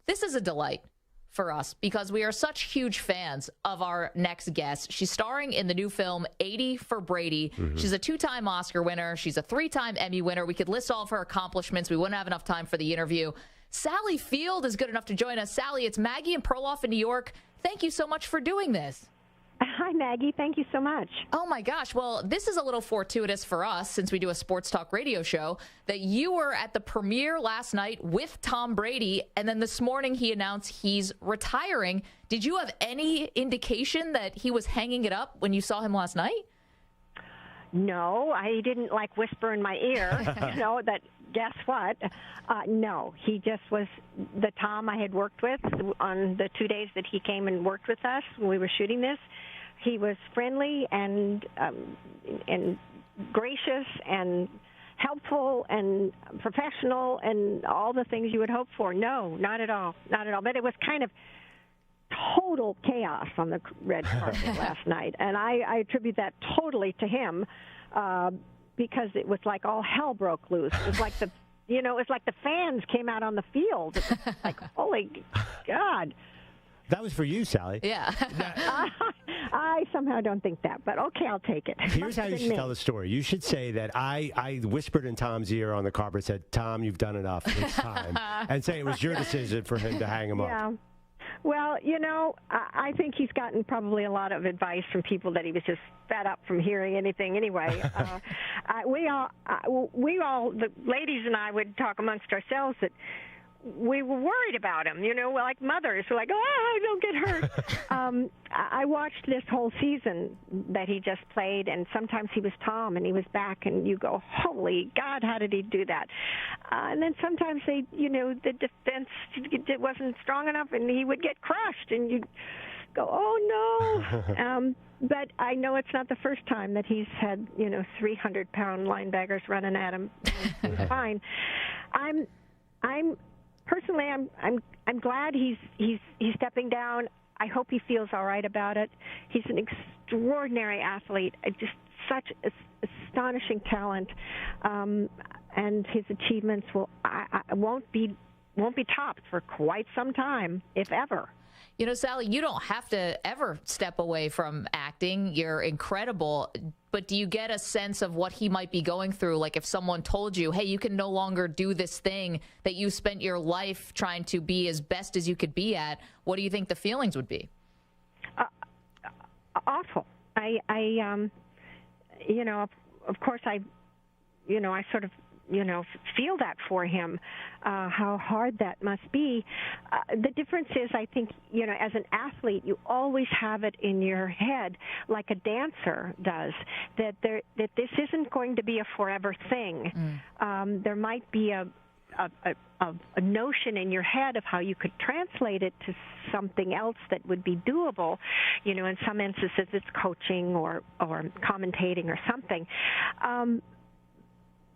This is a delight for us because we are such huge fans of our next guest. She's starring in the new film 80 for Brady. She's a 2-time Oscar winner. She's a 3-time Emmy winner. We could list all of her accomplishments. We wouldn't have enough time for the interview. Sally Field is good enough to join us. Sally, it's Maggie and Perloff in New York. Thank you so much for doing this. Hi, Maggie. Thank you so much. Oh, my gosh. Well, this is a little fortuitous for us, since we do a sports talk radio show, that you were at the premiere last night with Tom Brady, and then this morning he announced he's retiring. Did you have any indication that he was hanging it up when you saw him last night? No, I didn't whisper in my ear, that guess what? No, he just was the Tom I had worked with on the 2 days that he came and worked with us when we were shooting this. He was friendly and gracious and helpful and professional and all the things you would hope for. No, not at all. Not at all. But it was kind of total chaos on the red carpet last night, and I attribute that totally to him because it was like all hell broke loose. It was like it's like the fans came out on the field. It was like, holy God. That was for you, Sally. Yeah. I somehow don't think that, but okay, I'll take it. Here's how you should tell the story. You should say that I whispered in Tom's ear on the carpet, said, Tom, you've done enough. It's time. And say it was your decision for him to hang him up. Well, I think he's gotten probably a lot of advice from people that he was just fed up from hearing anything anyway. We all, the ladies and I would talk amongst ourselves that we were worried about him, like mothers. We're like, oh, don't get hurt. I watched this whole season that he just played, and sometimes he was Tom, and he was back, and you go, holy God, how did he do that? And then sometimes the defense wasn't strong enough, and he would get crushed, and you go, oh, no. But I know it's not the first time that he's had, 300-pound linebackers running at him. He's fine. Personally, I'm glad he's stepping down. I hope he feels all right about it. He's an extraordinary athlete, just such astonishing talent, and his achievements won't be topped for quite some time, if ever. Sally, you don't have to ever step away from acting. You're incredible. But do you get a sense of what he might be going through? Like if someone told you, hey, you can no longer do this thing that you spent your life trying to be as best as you could be at, what do you think the feelings would be? Awful. Of course, I sort of, feel that for him, how hard that must be. The difference is, I think, as an athlete, you always have it in your head, like a dancer does, that this isn't going to be a forever thing. There might be a notion in your head of how you could translate it to something else that would be doable. In some instances, it's coaching or commentating or something.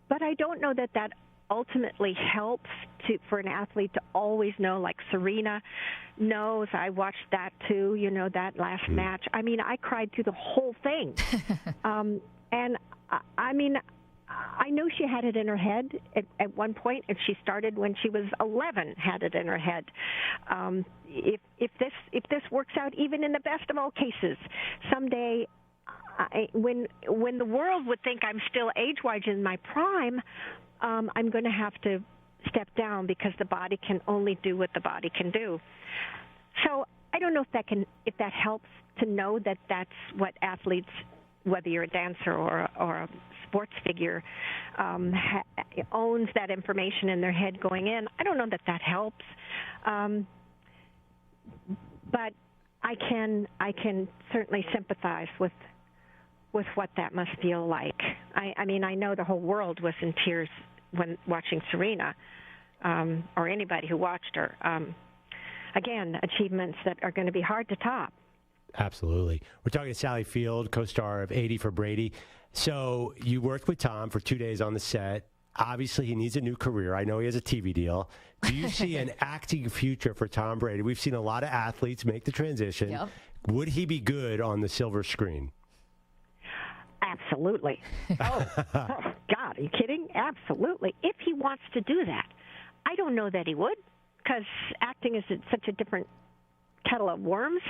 But I don't know that ultimately helps for an athlete to always know, like Serena knows. I watched that too, that last match. I mean, I cried through the whole thing. And I know she had it in her head at one point, and she started when she was 11, had it in her head. If this works out, even in the best of all cases, someday, when the world would think I'm still age-wise in my prime, I'm going to have to step down because the body can only do what the body can do. So I don't know if that helps to know that that's what athletes, whether you're a dancer or a sports figure, owns that information in their head going in. I don't know that helps, but I can certainly sympathize with what that must feel like. I mean, I know the whole world was in tears when watching Serena, or anybody who watched her. Again, achievements that are going to be hard to top. Absolutely. We're talking to Sally Field, co-star of 80 for Brady. So you worked with Tom for 2 days on the set. Obviously, he needs a new career. I know he has a TV deal. Do you see an acting future for Tom Brady? We've seen a lot of athletes make the transition. Yep. Would he be good on the silver screen? Absolutely. Oh, God, are you kidding? Absolutely. If he wants to do that. I don't know that he would. because acting is such a different kettle of worms.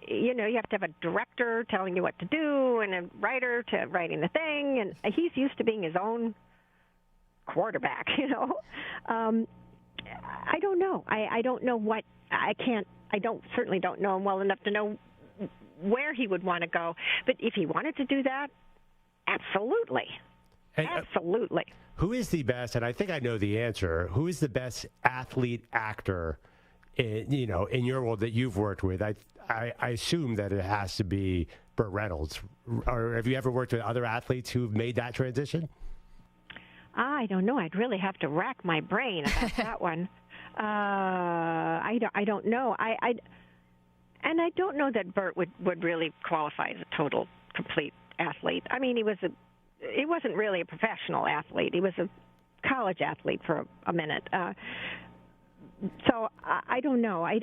You know, you have to have a director telling you what to do and a writer to writing the thing, and he's used to being his own quarterback, you know. I don't know. I don't know what I certainly don't know him well enough to know where he would want to go. But if he wanted to do that, absolutely. Hey, absolutely. Who is the best, and I think I know the answer, who is the best athlete actor in your world that you've worked with? I assume that it has to be Burt Reynolds. Or have you ever worked with other athletes who've made that transition? I don't know. I'd really have to rack my brain about that one. I don't know. I don't know that Burt would really qualify as a total, complete athlete. I mean, he wasn't really a professional athlete. He was a college athlete for a minute. So I don't know. I'll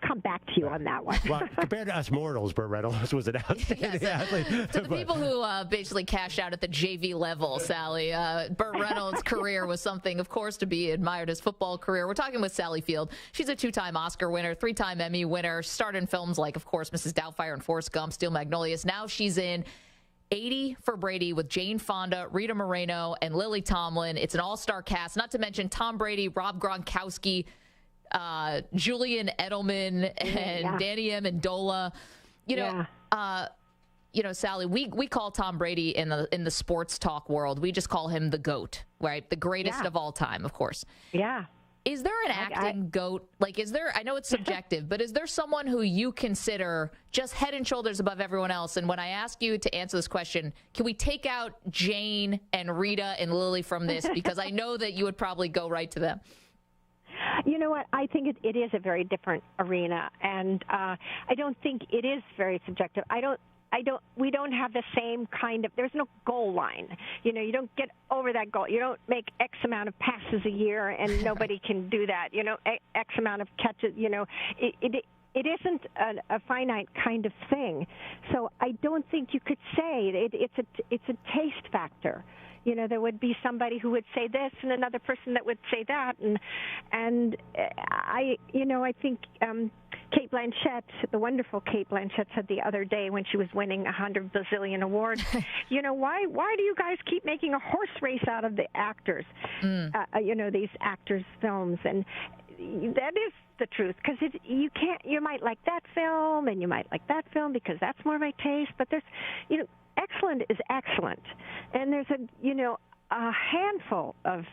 come back to you on that one. Well, compared to us mortals, Burt Reynolds was an outstanding athlete. To the people who basically cashed out at the JV level, Sally, Burt Reynolds' career was something, of course, to be admired. His football career. We're talking with Sally Field. She's a 2-time Oscar winner, 3-time Emmy winner. Starred in films like, of course, Mrs. Doubtfire and Forrest Gump, Steel Magnolias. Now she's in 80 for Brady with Jane Fonda, Rita Moreno, and Lily Tomlin. It's an all-star cast, not to mention Tom Brady, Rob Gronkowski, Julian Edelman, and Danny Amendola. Sally, we call Tom Brady in the sports talk world, we just call him the GOAT, right? The greatest of all time, of course. Yeah. Is there an acting GOAT? Like, I know it's subjective, but is there someone who you consider just head and shoulders above everyone else? And when I ask you to answer this question, can we take out Jane and Rita and Lily from this? Because I know that you would probably go right to them. You know what? I think it is a very different arena, and I don't think it is very subjective. We don't have the same kind of, there's no goal line. You know, you don't get over that goal. You don't make X amount of passes a year and nobody can do that. You know, X amount of catches, you know, it isn't a finite kind of thing. So I don't think you could say it's a taste factor. You know, there would be somebody who would say this and another person that would say that. And I think Kate Blanchett, the wonderful Kate Blanchett, said the other day when she was winning 100 bazillion awards, you know, why do you guys keep making a horse race out of the actors, these actors' films? And that is the truth, because you might like that film and you might like that film because that's more my taste, but there's, excellent is excellent. And there's a handful of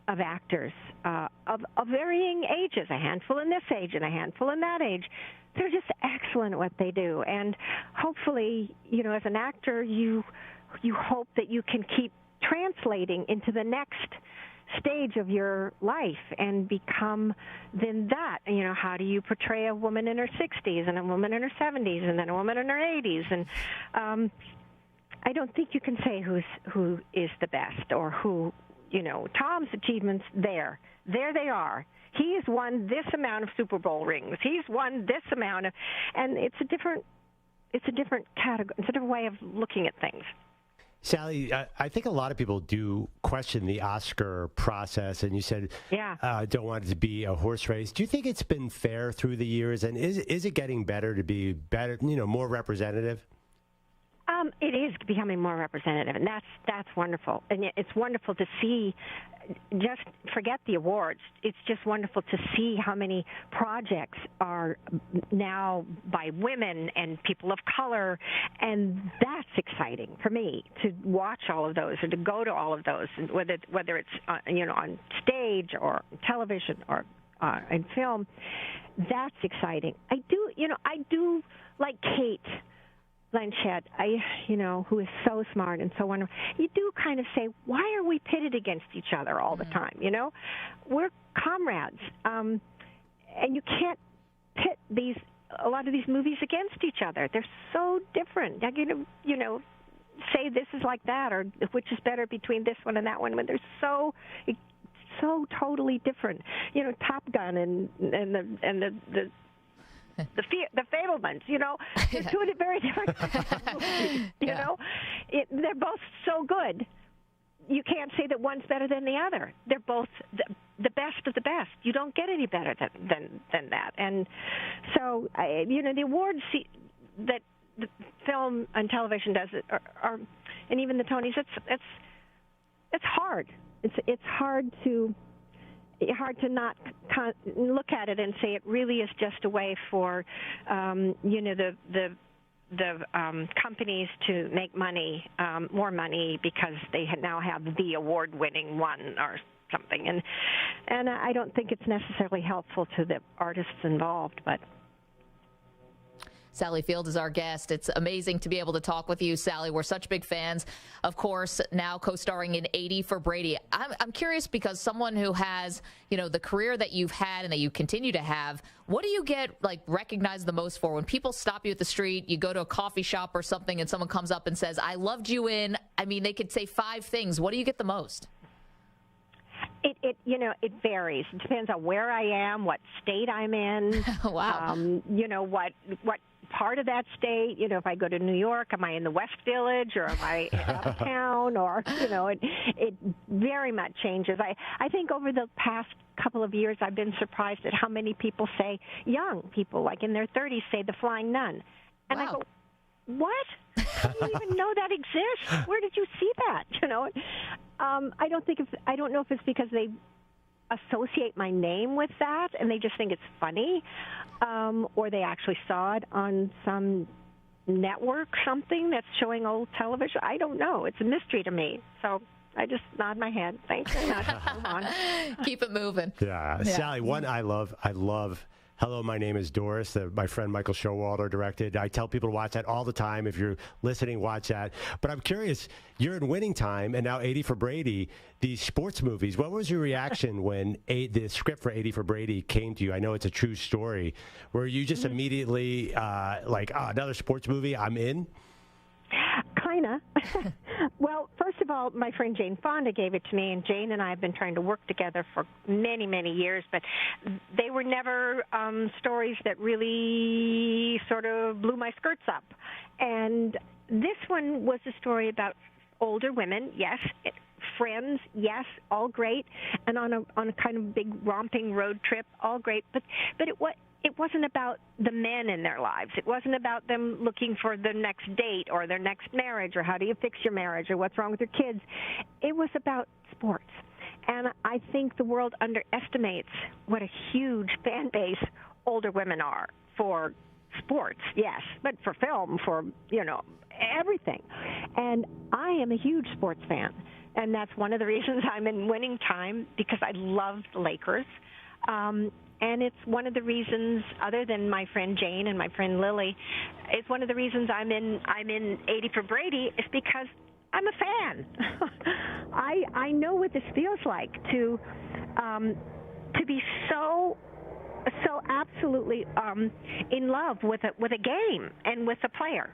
actors of varying ages, a handful in this age and a handful in that age. They're just excellent at what they do. And hopefully, as an actor, you hope that you can keep translating into the next stage of your life and become then that. How do you portray a woman in her 60s and a woman in her 70s and then a woman in her 80s? And I don't think you can say who is the best or who, Tom's achievements there they are. He has won this amount of Super Bowl rings. He's won this amount of, and it's a different category. It's a different way of looking at things. Sally, I think a lot of people do question the Oscar process, and you said don't want it to be a horse race. Do you think it's been fair through the years, and is it getting better to be better, more representative? It is becoming more representative, and that's wonderful. And it's wonderful to see. Just forget the awards. It's just wonderful to see how many projects are now by women and people of color, and that's exciting for me to watch all of those and to go to all of those, and whether it's on stage or television or in film. That's exciting. I do like Kate Blanchett, who is so smart and so wonderful. You do kind of say, why are we pitted against each other all the time? We're comrades, and you can't pit a lot of these movies against each other. They're so different. Say this is like that, or which is better between this one and that one, when they're so totally different. Top Gun and the Fablemans, they're two very different movies, they're both so good. You can't say that one's better than the other. They're both the best of the best. You don't get any better than that. And so, the awards that the film and television does are and even the Tonys, it's hard. It's hard to not look at it and say it really is just a way for the companies to make money, more money, because they now have the award-winning one or something. And I don't think it's necessarily helpful to the artists involved, but. Sally Field is our guest. It's amazing to be able to talk with you, Sally. We're such big fans. Of course, now co-starring in 80 for Brady. I'm curious, because someone who has, the career that you've had and that you continue to have, what do you get recognized the most for? When people stop you at the street, you go to a coffee shop or something, and someone comes up and says, "I loved you in," they could say 5 things. What do you get the most? It varies. It depends on where I am, what state I'm in. Wow. What part of that state. If I go to New York, am I in the West Village or am I uptown? Or it very much changes. I think over the past couple of years, I've been surprised at how many people say, young people, like in their 30s, say The Flying Nun, and wow. I go, what? I didn't even know that exists. Where did you see that? I don't know if it's because they associate my name with that and they just think it's funny, or they actually saw it on some network, something that's showing old television. I don't know. It's a mystery to me. So I just nod my head. Thanks very much. Move on. Keep it moving. Yeah. Sally, one I love Hello, My Name is Doris, that my friend Michael Showalter directed. I tell people to watch that all the time. If you're listening, watch that. But I'm curious, you're in Winning Time and now 80 for Brady, these sports movies. What was your reaction when the script for 80 for Brady came to you? I know it's a true story. Were you just immediately another sports movie, I'm in? Kinda. Well, first of all, my friend Jane Fonda gave it to me, and Jane and I have been trying to work together for many, many years, but they were never stories that really sort of blew my skirts up. And this one was a story about older women, yes, friends, yes, all great, and on a kind of big romping road trip, all great, but it wasn't about the men in their lives. It wasn't about them looking for the next date or their next marriage or how do you fix your marriage or what's wrong with your kids. It was about sports. And I think the world underestimates what a huge fan base older women are for sports, yes, but for film, for, everything. And I am a huge sports fan. And that's one of the reasons I'm in Winning Time, because I love the Lakers. And it's one of the reasons, other than my friend Jane and my friend Lily, it's one of the reasons I'm in 80 for Brady is because I'm a fan. I know what this feels like to be so absolutely in love with a game and with a player.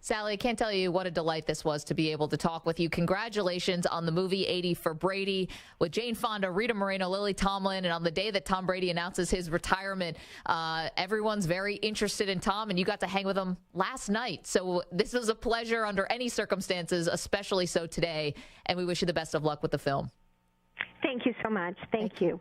Sally, I can't tell you what a delight this was to be able to talk with you. Congratulations on the movie 80 for Brady with Jane Fonda, Rita Moreno, Lily Tomlin. And on the day that Tom Brady announces his retirement, everyone's very interested in Tom, and you got to hang with him last night. So this was a pleasure under any circumstances, especially so today. And we wish you the best of luck with the film. Thank you so much. Thank you.